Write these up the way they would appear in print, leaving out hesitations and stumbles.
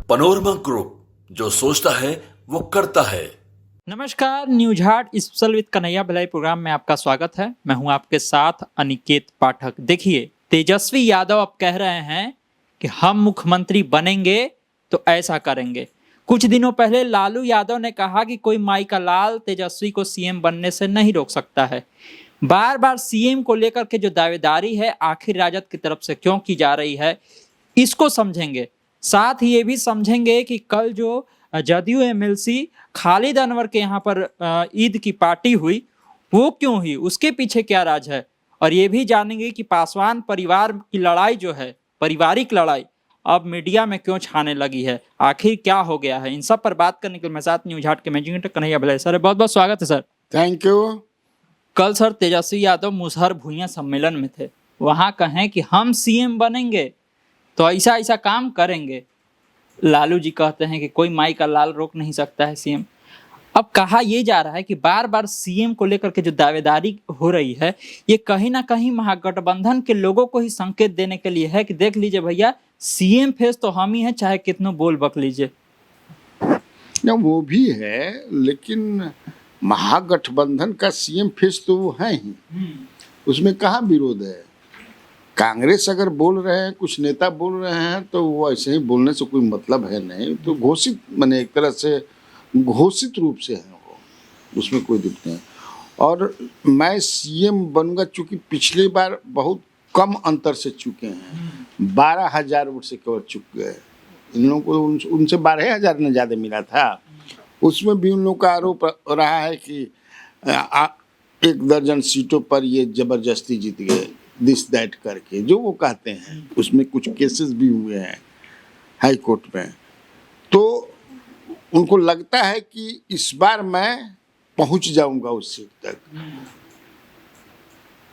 Panorama group, जो सोचता है वो करता है। नमस्कार, news Haat special with Kanhaiya Bhilai programme में आपका स्वागत है। मैं हूं आपके साथ अनिकेत पाठक। देखिए, तेजस्वी यादव अब कह रहे हैं कि हम मुख्यमंत्री बनेंगे तो ऐसा करेंगे। कुछ दिनों पहले लालू यादव ने कहा कि कोई माई का लाल तेजस्वी को सीएम बनने से नहीं रोक सकता है। बार बार सीएम को लेकर के जो दावेदारी है आखिर राजद की तरफ से क्यों की जा रही है, इसको समझेंगे। साथ ही ये भी समझेंगे कि कल जो जदयू एमएलसी खालिद अनवर के यहाँ पर ईद की पार्टी हुई, वो क्यों हुई, उसके पीछे क्या राज है। और ये भी जानेंगे कि पासवान परिवार की लड़ाई जो है, पारिवारिक लड़ाई, अब मीडिया में क्यों छाने लगी है, आखिर क्या हो गया है। इन सब पर बात करने के लिए मैं साथ न्यूज हाट के managing editor Kanhaiya Bhilai. Sir, बहुत बहुत स्वागत है सर। Thank you. कल सर तेजस्वी यादव मुसहर भुइयां सम्मेलन में थे, वहां कहें कि हम सीएम बनेंगे तो ऐसा ऐसा काम करेंगे। लालू जी कहते हैं कि कोई माई का लाल रोक नहीं सकता है सीएम। अब कहा यह जा रहा है कि बार बार सीएम को लेकर के जो दावेदारी हो रही है, ये कहीं ना कहीं महागठबंधन के लोगों को ही संकेत देने के लिए है कि देख लीजिए भैया, सीएम फेस तो हम ही हैं, चाहे कितनों बोल बक लीजिए। ना वो भी है, लेकिन महागठबंधन का सीएम फेस तो वो है ही, उसमें कहाँ विरोध है। कांग्रेस अगर बोल रहे हैं, कुछ नेता बोल रहे हैं, तो वो ऐसे ही बोलने से कोई मतलब है नहीं। तो घोषित, माने एक तरह से घोषित रूप से है वो, उसमें कोई दिक्कत नहीं। और मैं सीएम बनूंगा, चूंकि पिछली बार बहुत कम अंतर से चुके हैं, 12,000 वोट से केवल चुक गए। इन लोगों को उनसे 12,000 ने ज़्यादा मिला था। उसमें भी उन लोगों का आरोप रहा है कि 1 दर्जन सीटों पर ये जबरदस्ती जीत गए, दिस दैट करके जो वो कहते हैं। उसमें कुछ केसेस भी हुए हैं हाई कोर्ट में। तो उनको लगता है कि इस बार मैं पहुंच जाऊंगा उस सीट तक,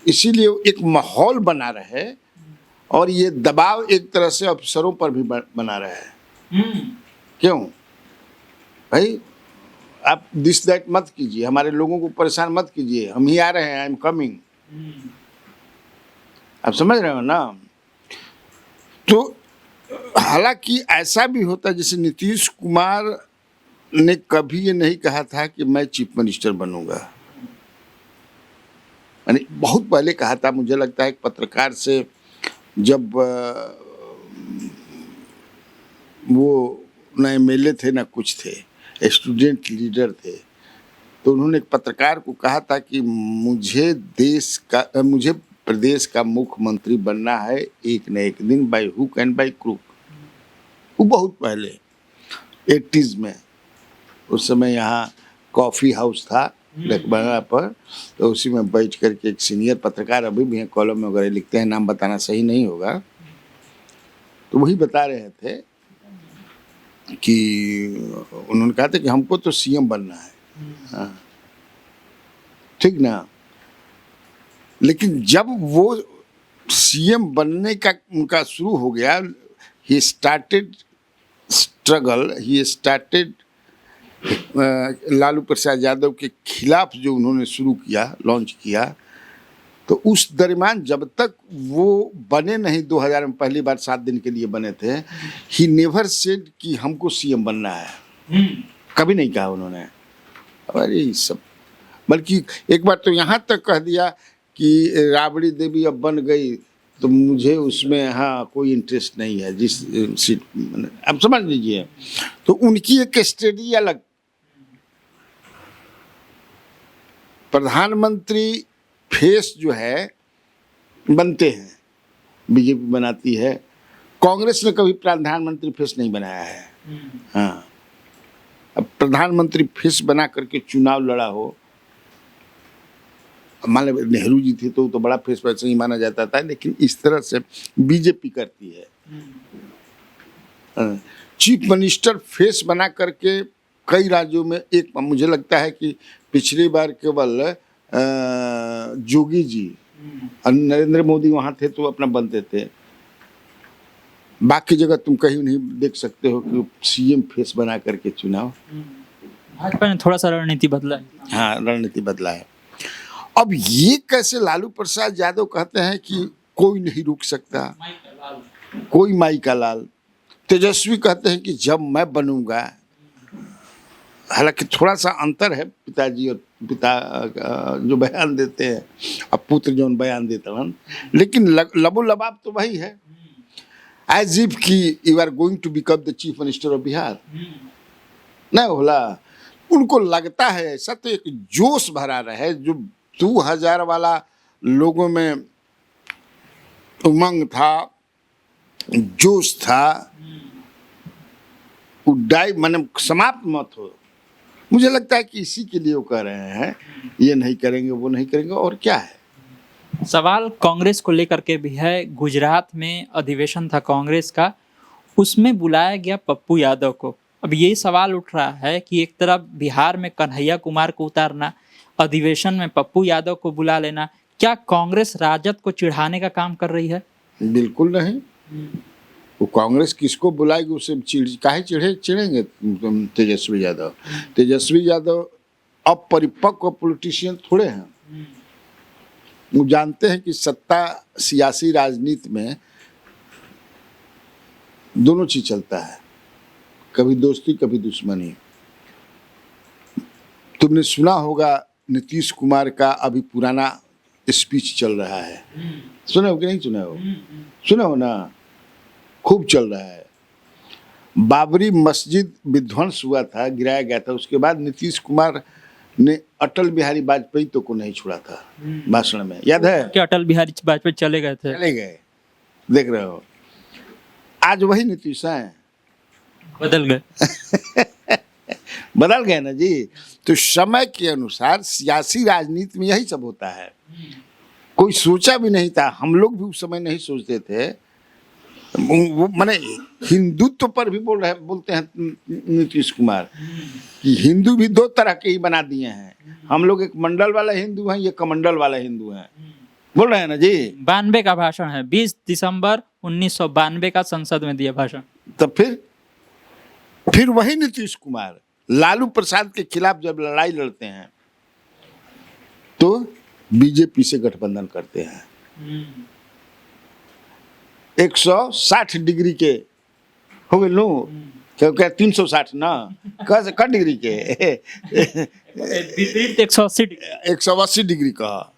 इसीलिए एक माहौल बना रहे और ये दबाव एक तरह से अफसरों पर भी बना रहे हैं। क्यों भाई, आप दिस दैट मत कीजिए, हमारे लोगों को परेशान मत कीजिए, हम ही आ रहे हैं, आई एम कमिंग। आप समझ रहे हो ना। तो हालांकि ऐसा भी होता है, जैसे नीतीश कुमार ने कभी ये नहीं कहा था कि मैं चीफ मिनिस्टर बनूंगा। यानी बहुत पहले कहा था, मुझे लगता है एक पत्रकार से, जब वो ना एमएलए थे ना कुछ थे, स्टूडेंट लीडर थे, तो उन्होंने एक पत्रकार को कहा था कि मुझे प्रदेश का मुख्यमंत्री बनना है एक न एक दिन, by hook and by crook. वो बहुत पहले 80s में, उस समय यहाँ कॉफ़ी हाउस था लखनऊ पर, तो उसी में बैठ करके एक सीनियर पत्रकार, अभी भी हैं, कॉलम में वगैरह लिखते हैं, नाम बताना सही नहीं होगा, तो वही बता रहे थे कि उन्होंने कहा था कि हमको तो सीएम बनना है। हाँ, ठीक ना। लेकिन जब वो सीएम बनने का उनका शुरू हो गया, he started struggle, he started Lalu Prasad Yadav के खिलाफ जो उन्होंने शुरू किया, लॉन्च किया, तो उस दरमियान जब तक वो बने नहीं, 2000 में पहली बार 7 दिन के लिए बने थे, ही नेवर सेड कि हमको सीएम बनना है। कभी नहीं कहा उन्होंने। अरे सब, बल्कि एक बार तो यहाँ तक कह दिया कि राबड़ी देवी अब बन गई तो मुझे उसमें हाँ कोई इंटरेस्ट नहीं है, जिस सीट, अब समझ लीजिए। तो उनकी एक स्ट्रेटजी अलग। प्रधानमंत्री फेस जो है बनते हैं, बीजेपी बनाती है, कांग्रेस ने कभी प्रधानमंत्री फेस नहीं बनाया है। हाँ, अब प्रधानमंत्री फेस बना करके चुनाव लड़ा हो, मान लो नेहरू जी थे तो बड़ा फेस वैसे ही माना जाता था, लेकिन इस तरह से बीजेपी करती है। चीफ मिनिस्टर फेस बना करके कई राज्यों में, एक मुझे लगता है कि पिछली बार केवल जोगी जी और नरेंद्र मोदी वहाँ थे तो अपना बनते थे, बाकी जगह तुम कहीं नहीं देख सकते हो कि सीएम फेस बना करके चुनाव। भाजपा ने थोड़ा सा रणनीति बदला है। हाँ, रणनीति बदला है। अब ये कैसे लालू प्रसाद यादव कहते हैं कि कोई नहीं रोक सकता, कोई माई का लाल, तेजस्वी कहते हैं कि जब मैं बनूंगा, हालांकि थोड़ा सा अंतर है पिताजी और पिता जो बयान देते हैं अब पुत्र जो बयान देते हैं, लेकिन लबो लबाब तो वही है। एज इफ कि you are going to become the chief minister of Bihar, नहीं होला। उनको लगता है ऐसा, तो एक जोश भरा रहे जो 2000 वाला लोगों में उमंग था, जोश था, उड्डाई माने समाप्त मत हो। मुझे लगता है कि इसी के लिए वो कह रहे हैं, ये नहीं करेंगे वो नहीं करेंगे, और क्या है। सवाल कांग्रेस को लेकर के भी है। गुजरात में अधिवेशन था कांग्रेस का, उसमें बुलाया गया पप्पू यादव को। अब ये सवाल उठ रहा है कि एक तरफ बिहार में कन्हैया कुमार को उतारना, अधिवेशन में पप्पू यादव को बुला लेना, क्या कांग्रेस राजद को चिढ़ाने का काम कर रही है? बिल्कुल नहीं। वो कांग्रेस किसको बुलाएगी, उसे काहे चिढ़ेंगे तेजस्वी यादव। तेजस्वी यादव अब परिपक्व पॉलिटिशियन थोड़े हैं। वो जानते हैं कि सत्ता सियासी राजनीति में दोनों चीज चलता है, कभी दोस्ती कभी दुश्मनी। तुमने सुना होगा नीतीश कुमार का अभी पुराना स्पीच चल रहा है, सुना हो कि नहीं सुना हो? सुना हो ना, खूब चल रहा है। बाबरी मस्जिद विध्वंस हुआ था, गिराया गया था, उसके बाद नीतीश कुमार ने अटल बिहारी वाजपेयी तो को नहीं छोड़ा था भाषण में, याद है कि अटल बिहारी वाजपेयी चले गए थे? चले गए, देख रहे हो। आज वही नीतीश हैं, बदल गए बदल गए ना जी। तो समय के अनुसार सियासी राजनीति में यही सब होता है। कोई सोचा भी नहीं था, हम लोग भी उस समय नहीं सोचते थे। वो माने हिंदुत्व पर भी बोलते हैं नीतीश कुमार कि हिंदू भी दो तरह के ही बना दिए हैं। हम लोग एक मंडल वाला हिंदू हैं, ये कमंडल वाला हिंदू हैं, बोल रहे हैं ना जी। 92 का भाषण है, 20 दिसंबर 1992 का संसद में दिया भाषण। तो फिर वही नीतीश कुमार लालू प्रसाद के खिलाफ जब लड़ाई लड़ते हैं तो बीजेपी से गठबंधन करते हैं। 160 डिग्री के हो गए लो, क्या 360 ना, क डिग्री के विपरीत 180 डिग्री का।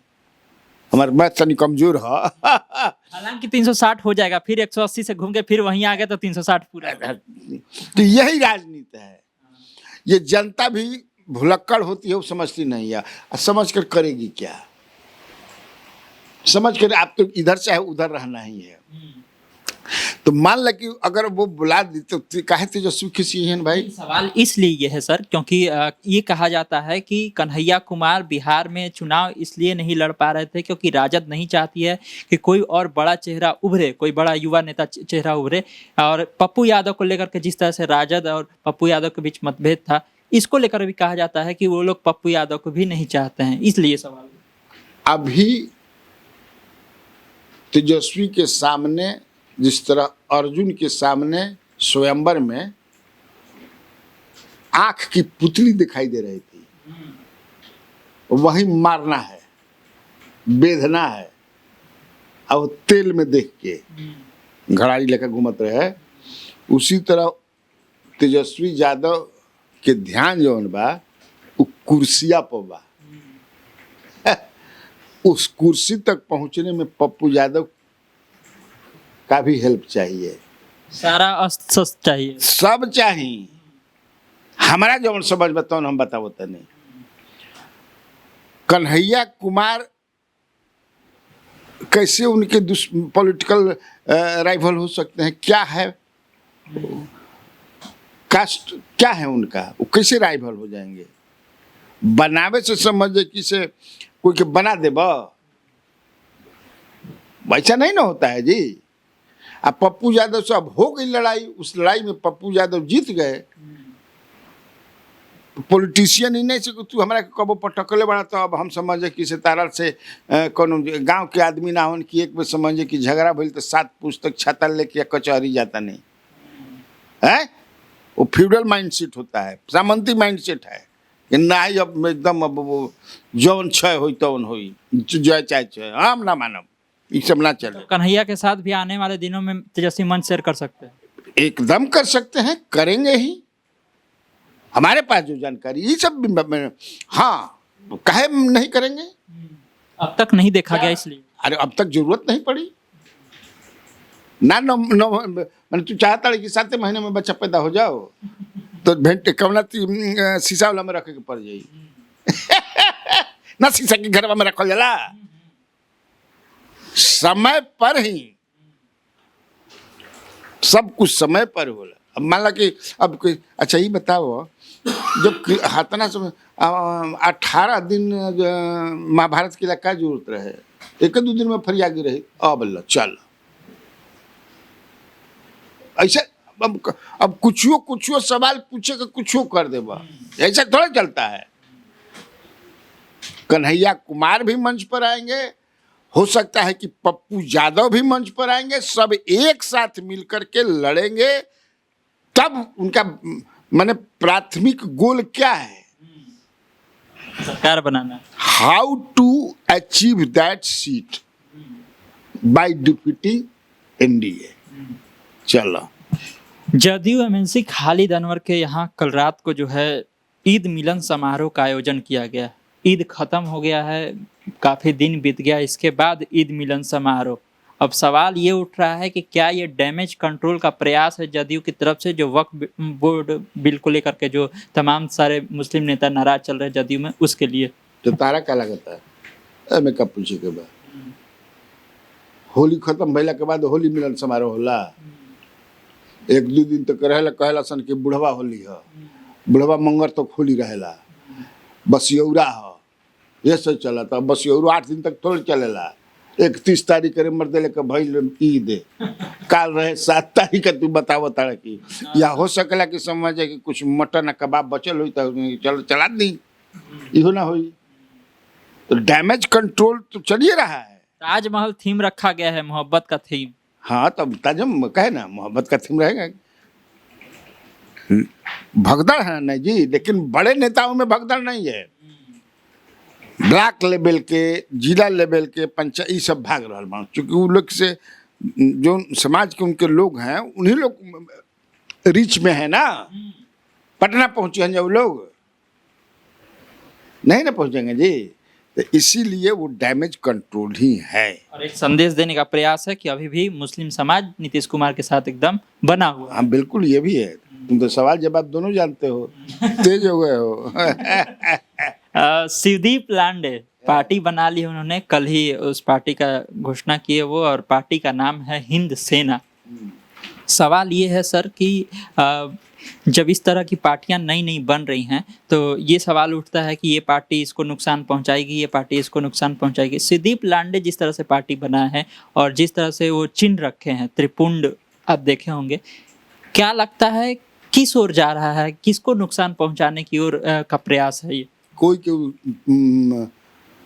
हमारे मैथ तनी कमजोर है। हालांकि 360 हो जाएगा, फिर 180 से घूम के फिर वहीं आ गए तो 360 पूरा। तो यही राजनीति है। ये जनता भी भुलक्कड़ होती है, वो समझती नहीं है। समझ कर करेगी क्या? समझ कर आप तो इधर चाहे उधर रहना ही है। तो मान ल कि अगर वो बुला दी तो काहे तेजस्वी किसी है भाई। सवाल इसलिए ये है सर, क्योंकि ये कहा जाता है कि कन्हैया कुमार बिहार में चुनाव इसलिए नहीं लड़ पा रहे थे क्योंकि राजद नहीं चाहती है कि कोई और बड़ा चेहरा उभरे, कोई बड़ा युवा नेता चेहरा उभरे। और पप्पू यादव को लेकर के जिस तरह से राजद और पप्पू यादव के बीच मतभेद था, इसको लेकर भी कहा जाता है कि वो लोग पप्पू यादव को भी नहीं चाहते हैं, इसलिए सवाल। अभी तेजस्वी के सामने जिस तरह अर्जुन के सामने स्वयंवर में आंख की पुतली दिखाई दे रही थी, वही मारना है, बेधना है। अब तेल में देख के घड़ाई लेकर घूमत रहे, उसी तरह तेजस्वी यादव के ध्यान जौन बा उ कुर्सिया पर बा। उस कुर्सी तक पहुंचने में पप्पू यादव का भी हेल्प चाहिए, सारा अस्त्र चाहिए, सब चाहिए। हमारा जो समझ बताओ हम बताओ तो नहीं। कन्हैया कुमार कैसे उनके पॉलिटिकल राइवल हो सकते हैं? क्या है कास्ट, क्या है उनका, वो कैसे राइवल हो जाएंगे? बनावे से समझे कि से कोई के बना दे, वैसा नहीं ना होता है जी। अब पप्पू यादव से अब हो गई लड़ाई, उस लड़ाई में पप्पू यादव जीत गए। पॉलिटिशियन ही नहीं से तू हमारा कबो पटकले बड़ा, तो अब हम समझे कि से तारा से कौन गांव के आदमी ना होन कि एक बार समझे कि झगड़ा भइल तो 7 पुस्तक छाता लेके कचहरी जाता नहीं है। वो फ्यूडल माइंडसेट होता है, सामंती माइंडसेट है कि ना ही अब एकदम अब वो जौन छय हो तौन हो, जय चाहे हम ना मानब, ये सब ना चले। कन्हैया के साथ भी आने वाले दिनों में तेजस्वी मंच शेयर कर सकते हैं। एकदम कर सकते हैं, करेंगे ही। हमारे पास जो जानकारी ये सब हाँ, कहे नहीं करेंगे। अब तक नहीं देखा गया इसलिए। अरे अब तक जरूरत नहीं पड़ी ना। मैंने तू चाहता है कि 7 महीने में बच्चा पैदा हो जाओ तो भेंट कवना शीशा वाला में रखे के पड़ जाई ना, शीशा के घर में रखल जाला। समय पर ही सब कुछ समय पर होला। अब मान ला कि अब कोई, अच्छा ये बताओ, जब हाथना समय 18 दिन महाभारत के लिए क्या जरूरत रहे, 1-2 दिन में फरियागी रही। अब अल्लाह चल ऐसा। अब कुछो सवाल पूछे के कुछो कर देबा, ऐसा थोड़ा चलता है। कन्हैया कुमार भी मंच पर आएंगे, हो सकता है कि पप्पू यादव भी मंच पर आएंगे, सब एक साथ मिलकर के लड़ेंगे। तब उनका माने प्राथमिक गोल क्या है? सरकार बनाना। How to achieve that seat by defeating NDA. चलो, जदयू एमएनसी खालिद अनवर के यहाँ कल रात को जो है ईद मिलन समारोह का आयोजन किया गया। ईद खत्म हो गया है, काफी दिन बीत गया, इसके बाद ईद मिलन समारोह। अब सवाल ये उठ रहा है कि क्या ये डैमेज कंट्रोल का प्रयास है जदयू की तरफ से, जो वक्फ बोर्ड बिल को लेकर के जो तमाम सारे मुस्लिम नेता नाराज चल रहे हैं जदयू में, उसके लिए। तो तारा क्या लगता है? मैं कब पूछे के बाद होली खत्म भइला के बाद होली मिलन समारोह होला। 1-2 दिन तक रहेला, कहला सन कि बुढ़वा होली है, बुढ़वा मंगर तो होली रहेला, बसियौरा है, ये सब चला था। बसियौरा 8 दिन तक थोड़ी चलेला। 31 तारीख करे मर देले के भइल ईद, काल रहे 7 तारीख के। तू बताओ तारा की, या हो सकला कि समझे कि कुछ मटन कबाब बचल हुई तो चल चला दी, इहो ना हुई। तो डैमेज कंट्रोल तो चलिए रहा है। ताजमहल थीम रखा गया है, मोहब्बत का थीम। हाँ, तब ताजम कहे ना, मोहब्बत का थीम रहेगा। भगदड़ है नहीं जी, लेकिन बड़े नेताओं में भगदड़ नहीं है। ब्लॉक लेवल के, जिला लेवल के, पंचायत, ये सब भाग रहा है। चूंकि वो लोग से जो समाज के उनके लोग हैं, उन्हीं लोग रीच में है ना। पटना पहुंचे हैं जब लोग, नहीं ना पहुंचेंगे जी। तो इसीलिए वो डैमेज कंट्रोल ही है। और एक संदेश देने का प्रयास है कि अभी भी मुस्लिम समाज नीतीश कुमार के साथ एकदम बना हुआ। हाँ बिल्कुल, ये भी है। तुम तो सवाल जवाब दोनों जानते हो, तेज हो गए हो। शिवदीप लांडे पार्टी बना ली उन्होंने, कल ही उस पार्टी का घोषणा की है वो, और पार्टी का नाम है हिंद सेना। सवाल ये है सर कि जब इस तरह की पार्टियां नई नई बन रही हैं तो ये सवाल उठता है कि ये पार्टी इसको नुकसान पहुंचाएगी, ये पार्टी इसको नुकसान पहुंचाएगी। शिवदीप लांडे जिस तरह से पार्टी बना है और जिस तरह से वो चिन्ह रखे हैं, त्रिपुंड आप देखे होंगे, क्या लगता है किस ओर जा रहा है, किसको नुकसान पहुंचाने की ओर का प्रयास है ये? कोई के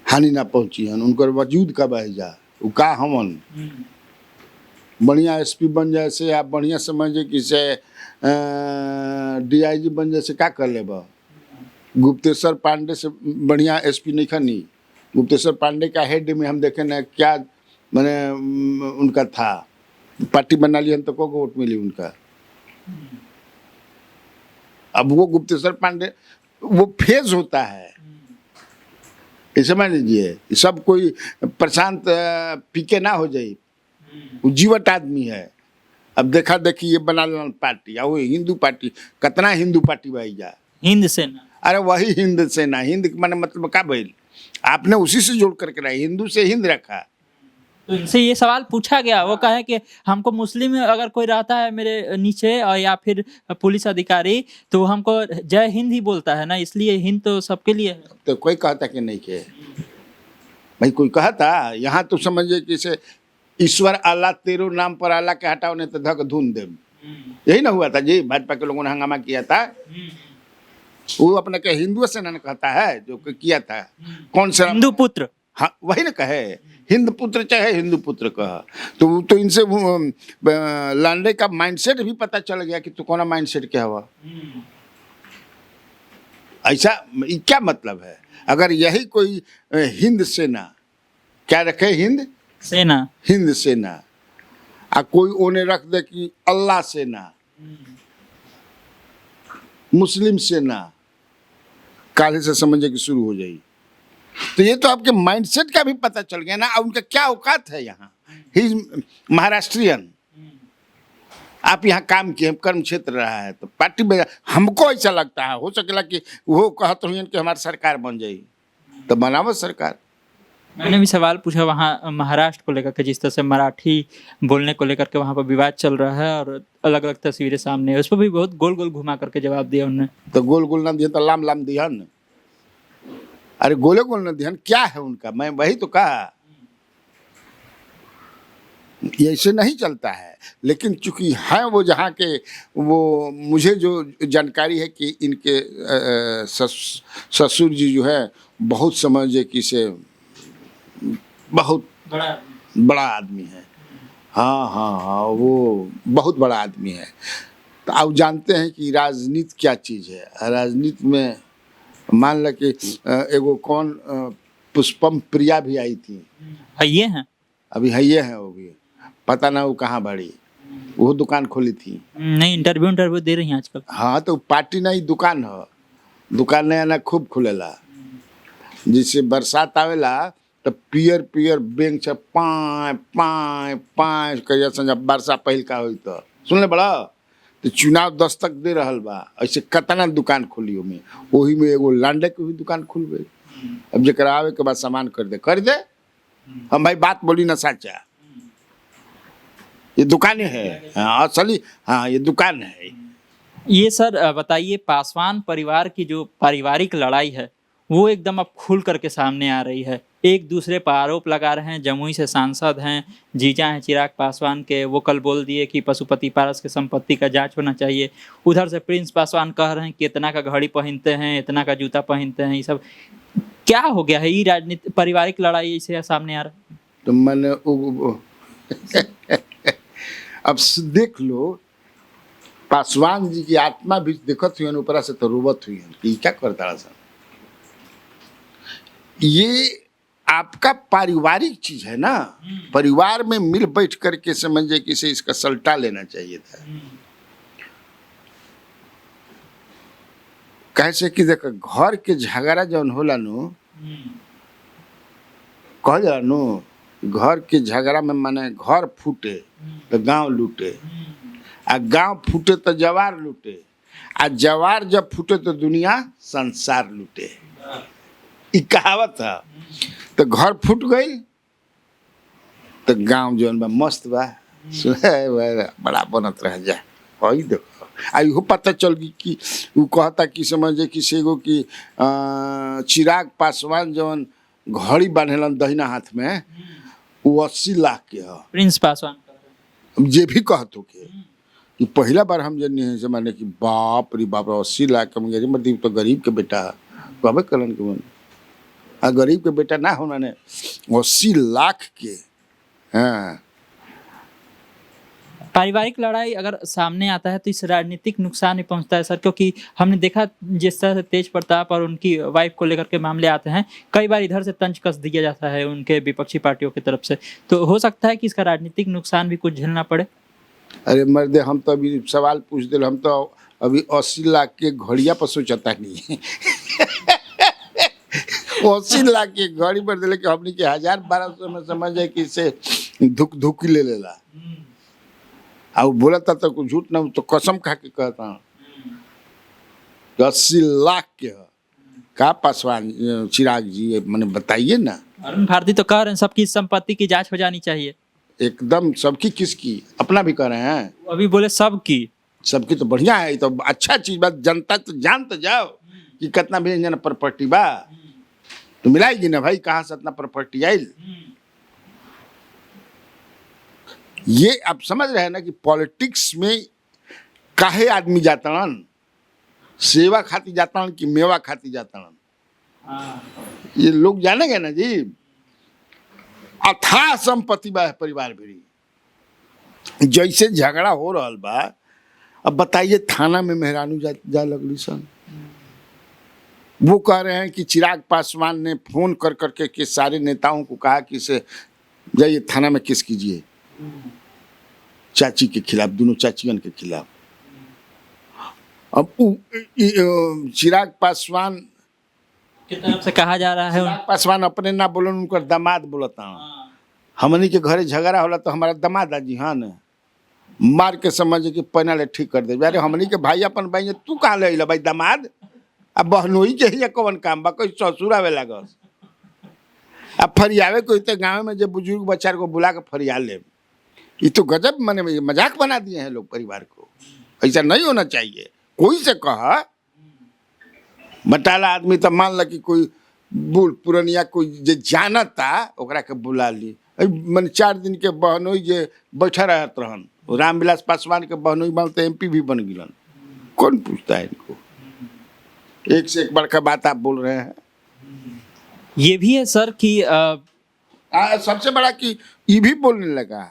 हानि ना पहुंची है, उनकर वजूद का बह जा, वो का हमन बढ़िया एसपी बन जाए से, आप बढ़िया समझे कि से डीआईजी बन जाए से का कर लेबा। गुप्तेश्वर पांडे से बढ़िया एसपी नहीं खनी। गुप्तेश्वर पांडे का हेड में हम देखे ना क्या मैंने उनका था, पार्टी बना लिया तो को वोट मिली उनका। अब वो गुप्तेश्वर पांडे वो फेज होता है, ये समझ लीजिए। सब कोई प्रशांत पीके ना हो जाए, वो जीवट आदमी है। अब देखा देखी ये बना लेना पार्टी, वो हिंदू पार्टी, कितना हिंदू पार्टी भाई जा, हिंद सेना। अरे वही हिंद सेना। हिंद माने मतलब क्या भइल, आपने उसी से जोड़ करके रहा, हिंदू से हिंद रखा। तो इनसे ये सवाल पूछा गया, वो कहे कि हमको मुस्लिम अगर कोई रहता है मेरे नीचे और या फिर पुलिस अधिकारी तो हमको जय हिंद ही बोलता है ना, इसलिए हिंद तो सबके लिए है। तो कोई कहता कि नहीं के भाई, कोई कहता? यहाँ तो समझिए कि से ईश्वर अल्लाह तेरो नाम पर अल्लाह के हटाओ नहीं तो धक धुन दे, यही ना हुआ था जी। भाजपा के लोगों ने हंगामा किया था। वो अपने के हिंदू से ना कहता है जो किया था, कौन सा हिंदू पुत्र, हाँ वही ना कहे, हिंद पुत्र चाहे हिंदू पुत्र कहा। तो इनसे लांडे का माइंडसेट भी पता चल गया कि तो कौन माइंडसेट क्या हुआ। ऐसा क्या मतलब है? अगर यही कोई हिंद सेना क्या रखे, हिंद सेना, हिंद सेना, आ कोई ओने रख दे कि अल्लाह सेना, मुस्लिम सेना काले से समझे कि शुरू हो जाएगी। तो ये तो आपके माइंडसेट का भी पता चल गया ना। अब उनका क्या औकात है यहाँ। ही महाराष्ट्रियन, आप यहाँ काम किए, कर्म क्षेत्र रहा है, तो पार्टी में हमको ऐसा लगता है हो सकेला कि वो कहते हुए कि हमारी सरकार बन जाएगी, तो बनावत सरकार। मैंने भी सवाल पूछा वहाँ महाराष्ट्र को लेकर के, जिस तरह से मराठी बोलने को लेकर के वहाँ पर विवाद चल रहा है और अलग अलग तस्वीरें सामने है, उस पर भी बहुत गोल गोल घुमा करके जवाब दिया उन्होंने। तो गोल गोल ना दिया तो लाम लाम दिया न। अरे गोले गोल ना दिया, क्या है उनका, मैं वही तो कहा, ये ऐसे नहीं चलता है। लेकिन चूंकि हैं वो जहाँ के, वो मुझे जो जानकारी है कि इनके ससुर जी जो है बहुत समझे कि से बहुत बड़ा आदमी है। हाँ हाँ हाँ, वो बहुत बड़ा आदमी है। तो आप जानते हैं कि राजनीति क्या चीज़ है। राजनीति में मान ल कि एगो कौन पुष्पम प्रिया भी आई थी, ये हैं अभी है ये है, वो भी पता ना वो कहाँ बड़ी, वो दुकान खोली थी। नहीं, इंटरव्यू दे रही हैं आजकल। हाँ तो पार्टी नहीं दुकान है, दुकान नया ना खूब खुलेला। जिससे बरसात आवेला तो पियर पियर बैंक से पाँच पाँच पाँच करिया संजा बरसा पहिल का हुई तो सुन ले बड़ा। तो चुनाव दस्तक दे रहल बा, ऐसे कतना दुकान खोली में, वही में एगो लांडे के भी दुकान खुल गई। अब जरा आवे के बाद सामान कर दे हम भाई बात बोली ना साचा, ये दुकान है। हाँ असली, हाँ ये दुकान है। ये सर बताइए, पासवान परिवार की जो पारिवारिक लड़ाई है वो एकदम अब खुल करके सामने आ रही है। एक दूसरे पर आरोप लगा रहे हैं। जमुई से सांसद हैं, जीजा हैं चिराग पासवान के, वो कल बोल दिए कि पशुपति पारस के संपत्ति का जांच होना चाहिए। उधर से प्रिंस पासवान कह रहे हैं कि इतना का घड़ी पहनते हैं, इतना का जूता पहनते हैं। ये सब क्या हो गया है? ये राजनीति पारिवारिक लड़ाई से सामने आ रहा है। तो मैंने अब देख लो, पासवान जी की आत्मा भी देखत हुई ऊपर से तो रोबत हुई कि क्या करता सर। ये आपका पारिवारिक चीज है ना, परिवार में मिल बैठ करके समझे कि से इसका सल्टा लेना चाहिए था। कैसे कि देख घर के झगड़ा जौन होला नु, कह जा नु, घर के झगड़ा में माने घर फूटे तो गांव लूटे, आ गांव फूटे तो जवार लूटे, आ जवार जब फूटे तो दुनिया संसार लूटे। ई कहावत है। तो घर फूट गई तो गांव जो मस्त बा, बड़ा बनत रह जा। वही देखो आई पता चल गई कि वो कहता कि समझे कि सेगो की चिराग पासवान जवन घड़ी बांधेलन दहिना हाथ में, वो 80 लाख के है। प्रिंस पासवान जे भी कहतो के कि पहला बार हम जन है माने कि बाप रे बाप 80 लाख कम गरीब, मतलब तो गरीब के बेटा कहबे कलन के मन, आ गरीब के बेटा ना होना ने 80 लाख के। हाँ, पारिवारिक लड़ाई अगर सामने आता है तो इस राजनीतिक नुकसान ही पहुंचता है सर, क्योंकि हमने देखा जिस तरह से तेज प्रताप और उनकी वाइफ को लेकर के मामले आते हैं, कई बार इधर से तंज कस दिया जाता है उनके विपक्षी पार्टियों की तरफ से। तो हो सकता है कि इसका राजनीतिक नुकसान भी कुछ झेलना पड़े। अरे मर्दे, हम तो अभी सवाल पूछ दे, हम तो अभी 80 लाख के घड़िया पर सोचता नहीं 80 लाख के घड़ी पर दिले कि हमने के 1000-1200 में समझ जाए कि इससे धुक ले लेला। और बोला था तो कुछ झूठ ना, तो कसम खा के कहता हूँ 80 लाख के है। का पासवान चिराग जी मैंने बताइए ना। अरुण भारती तो कह रहे हैं सबकी संपत्ति की जांच हो जानी चाहिए। एकदम सबकी, किसकी? अपना भी कह रहे हैं। अभी बोले सबकी। सबकी तो बढ़िया है, तो अच्छा चीज बात। जनता तो जान तो जाओ कि कितना भी जना प्रॉपर्टी बा, तो मिलाएगी ना भाई, कहाँ से इतना प्रॉपर्टी आई। ये आप समझ रहे हैं ना कि पॉलिटिक्स में काहे आदमी जातन, सेवा खाती जातन कि मेवा खाती जातन, ये लोग जानेंगे ना जी। अथाह संपत्ति बा परिवार भी, जैसे झगड़ा हो रहा बा। अब बताइए, थाना में मेहरानू जा लगली सन। वो कह रहे हैं कि चिराग पासवान ने फोन कर करके के सारे नेताओं को कहा कि से जाइए थाना में केस कीजिए चाची के खिलाफ, दोनों चाचियन के खिलाफ। अब चिराग पासवान की तरफ से कहा जा रहा है चिराग पासवान अपने ना बोलन, उनकर दामाद बोलता हूँ। हमनी के घरे झगड़ा होला तो हमारा दामाद जी हाँ न मार के समझ कि पहना ले ठीक कर दे। अरे हमनी के भाई अपन भाई तू कहाँ ले अइला भाई दामाद? अब बहनोई के ही कौन काम बा, कोई ससुर आवे लागस। अब फरियावे कोई तो गाँव में जब बुजुर्ग बच्चा को बुला के फरिया ले, ये तो गजब माने मजाक बना दिए हैं लोग परिवार को। ऐसा नहीं होना चाहिए। कोई से कहा बटाला आदमी तो मान ला कि कोई बूढ़ पुरनिया कोई जे जानता ओकरा के बुला ली। मन 4 दिन के बहनोई जे बैठा रहत रहन, रामविलास पासवान के बहनोई बन तो MP भी बन गिलन। कौन पूछता है इनको? एक से एक बड़का बात आप बोल रहे हैं। ये भी है सर कि सबसे बड़ा कि ये भी बोलने लगा,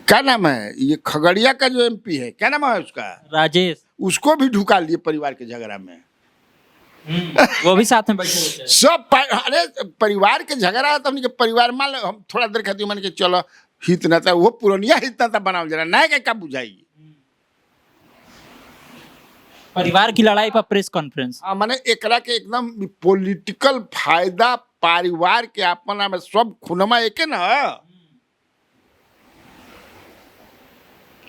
क्या नाम है ये खगड़िया का जो MP है, क्या नाम है उसका, राजेश, उसको भी ढुका लिए परिवार के झगड़ा में। वो भी साथ में बैठे होते हैं। सब अरे परिवार के झगड़ा है तो हमने के परिवार मान लो हम थोड़ा देर खातिर मान के चलो हित ना था, वो पुरानिया हित ना था बनाओ जरा नया क्या बुझाई। परिवार की लड़ाई पर प्रेस कॉन्फ्रेंस। माने एकरा के एकदम पॉलिटिकल फायदा परिवार के अपना में सब खुनमा एक ना।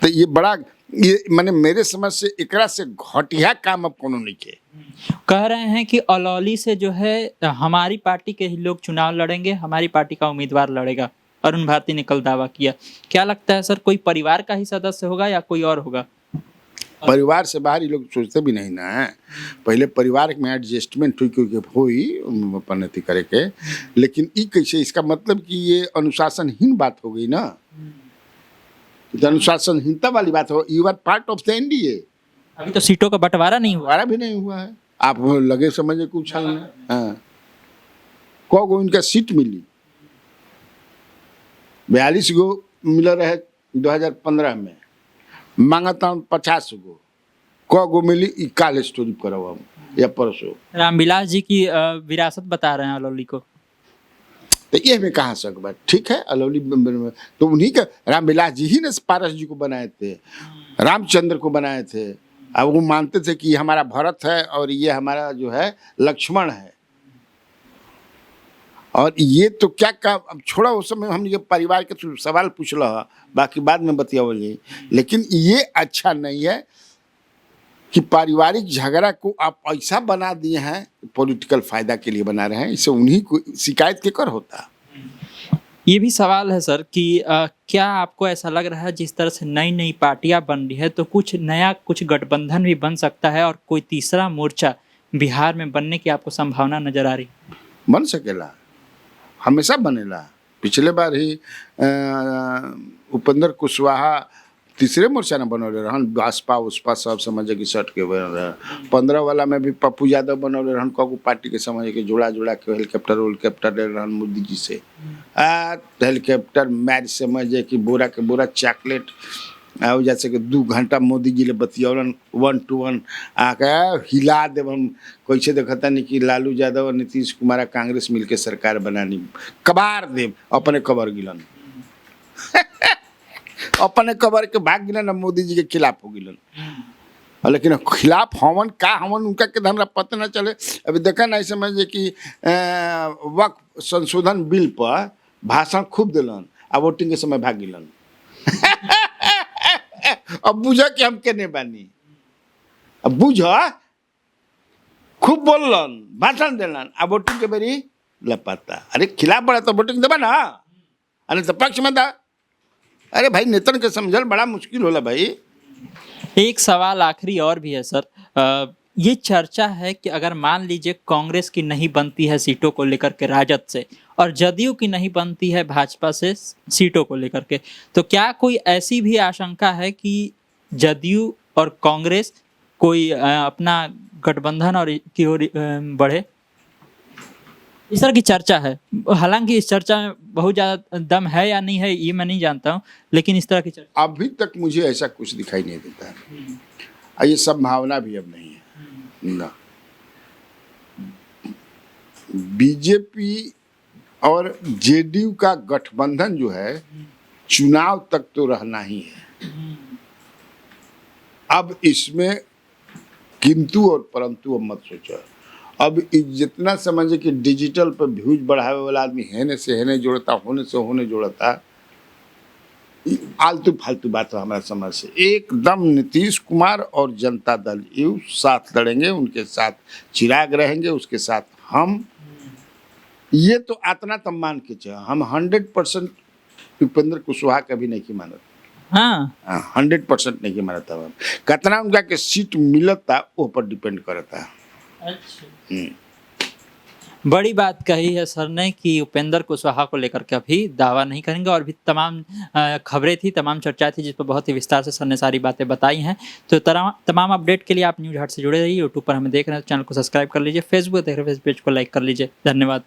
तो ये बड़ा ये माने मेरे समझ से एकरा से घटिया काम अब कोनो नहीं के। कह रहे हैं कि अलौली से जो है हमारी पार्टी के ही लोग चुनाव लड़ेंगे, हमारी पार्टी का उम्मीदवार लड़ेगा। अरुण भारती ने कल दावा किया। क्या लगता है सर, कोई परिवार का ही सदस्य होगा या कोई और होगा? परिवार से बाहर ये लोग सोचते भी नहीं ना। पहले परिवार में एडजस्टमेंट हुई अपन अथी करे के, लेकिन ई कैसे, इसका मतलब कि ये अनुशासनहीन बात हो गई ना। तो अनुशासनहीनता वाली बात हो। You are part of the NDA। अभी तो सीटों का बंटवारा नहीं हुआ। बंटवारा भी नहीं हुआ है। आप लगे समझे कुछ हल नहीं। हाँ, को इनका सीट मिली 42 गो मिल रहे 2015 में, मांगता 50 गो गो मिली। काल स्टोरी करो या परसों रामविलास जी की विरासत बता रहे हैं अलौली को। तो ये में कहाँ शक बात। ठीक है, अलौली तो उन्हीं का रामविलास जी ही ने पारस जी को बनाए थे, रामचंद्र को बनाए थे। अब वो मानते थे कि हमारा भरत है और ये हमारा जो है लक्ष्मण है। और ये तो क्या काम, अब छोड़ा उस समय हम ये परिवार के सवाल पूछ लो, बाकी बाद में बतियाओगे। लेकिन ये अच्छा नहीं है कि पारिवारिक झगड़ा को आप ऐसा बना दिए हैं, पॉलिटिकल फायदा के लिए बना रहे हैं। इससे उन्हीं को शिकायत के कर होता। ये भी सवाल है सर कि क्या आपको ऐसा लग रहा है जिस तरह से नई नई पार्टियां बन रही है तो कुछ नया, कुछ गठबंधन भी बन सकता है और कोई तीसरा मोर्चा बिहार में बनने की आपको संभावना नजर आ रही? बन सकेला, हमेशा बनेला। पिछले बार ही उपेंद्र कुशवाहा तीसरे मोर्चा न बनौले रहन, भाजपा उसपा सब समझे कि सट के बन रहे। 15 वाला में भी पप्पू यादव बनौले रहन, कगो पार्टी के समझे कि जोड़ा के हेलीकॉप्टर ले रहन मोदी जी से। हेलीकॉप्टर मैच समझे कि बोरा के बोरा चॉकलेट और जैसे कि 2 घंटा मोदी जी ले बतियौलन 1 to 1 आके हिला देव। हम कैसे देखता नहीं कि लालू यादव और नीतीश कुमार कांग्रेस मिलके सरकार बनानी, कबार देव अपने कबर गिलन अपने कबर के भाग गिलन, मोदी जी के खिलाफ हो गिलन। लेकिन खिलाफ हमन का हमन उनका के हमरा पता न चले। अभी देखा नहीं समझे कि वक्फ संशोधन बिल पर भाषण खूब दिलन आ वोटिंग के समय भाग गिलन। अब बुझा कि हम केने बानी, अब बुझा खूब बोलन भाषण दिलन आ वोटिंग के बेरी लपता। अरे खिलाफ बड़ा तो वोटिंग देबा ना, अरे तो पक्ष में दा। अरे भाई नेतन के समझल बड़ा मुश्किल होला भाई। एक सवाल आखिरी और भी है सर, ये चर्चा है कि अगर मान लीजिए कांग्रेस की नहीं बनती है सीटों को लेकर के राजद से और जदयू की नहीं बनती है भाजपा से सीटों को लेकर के, तो क्या कोई ऐसी भी आशंका है कि जदयू और कांग्रेस कोई अपना गठबंधन और की ओर बढ़े? इस तरह की चर्चा है। हालांकि इस चर्चा में बहुत ज़्यादा दम है या नहीं है ये मैं नहीं जानता हूँ, लेकिन इस तरह की चर्चा अभी तक मुझे ऐसा कुछ दिखाई नहीं देता है। ये संभावना भी अब नहीं है ना। बीजेपी और जेडीयू का गठबंधन जो है चुनाव तक तो रहना ही है। अब इसमें किंतु और परंतु अब मत सोचो। अब जितना समझे कि डिजिटल पर व्यूज बढ़ावे वाला आदमी हेने से हेने जोड़ता, होने से होने जोड़ता, आलतू फालतू बात है हमारा समझ से। एकदम नीतीश कुमार और जनता दल यू साथ लड़ेंगे, उनके साथ चिराग रहेंगे, उसके साथ हम। ये तो आतना तब मान के चल, हम 100% उपेंद्र कुशवाहा कभी नहीं की मानत। हाँ 100% नहीं की मानत। हम कितना उनका के सीट मिलता वो पर डिपेंड करता। बड़ी बात कही है सर ने कि उपेंद्र कुशवाहा को लेकर के अभी दावा नहीं करेंगे, और भी तमाम खबरें थी, तमाम चर्चा थी, जिस पर बहुत ही विस्तार से सर ने सारी बातें बताई हैं। तो तमाम अपडेट के लिए आप न्यूज़ हाट से जुड़े रहिए। यूट्यूब पर हमें देख रहे हैं तो चैनल को सब्सक्राइब कर लीजिए, फेसबुक देख रहे हैं पेज को लाइक कर लीजिए। धन्यवाद।